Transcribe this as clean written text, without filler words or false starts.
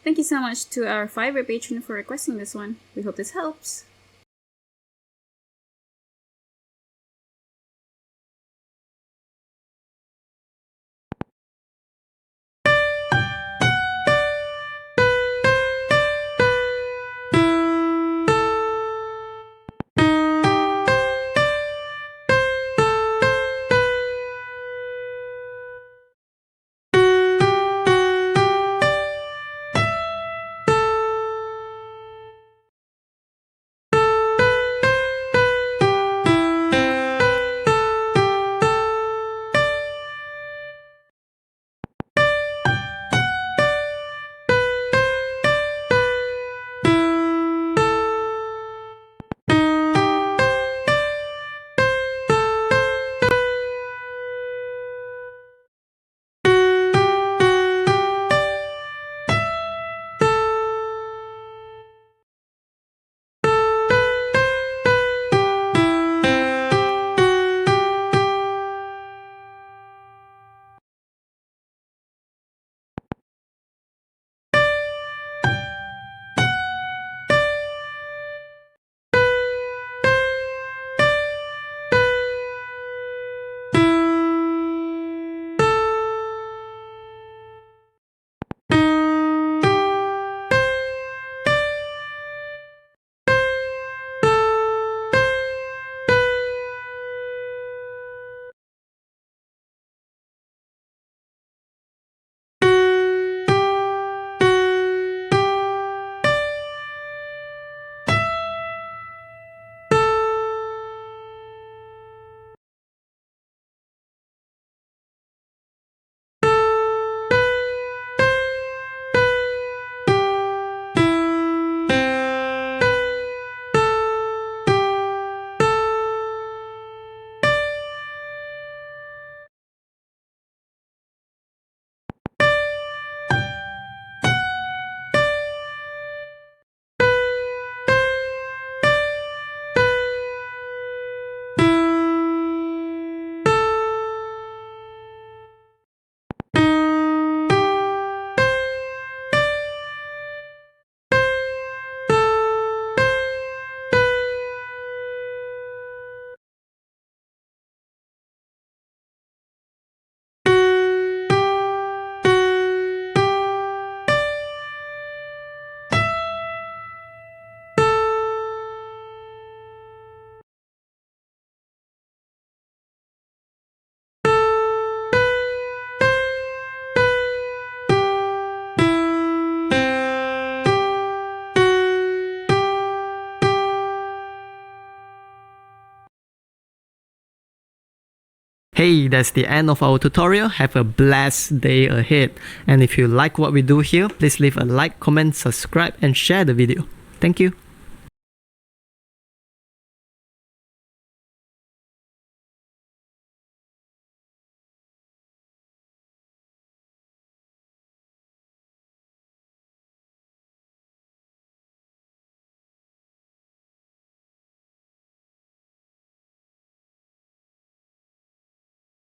Thank you so much to our Fiverr patron for requesting this one. We hope this helps. Hey, that's the end of our tutorial. Have a blessed day ahead. And if you like what we do here, please leave a like, comment, subscribe, and share the video. Thank you.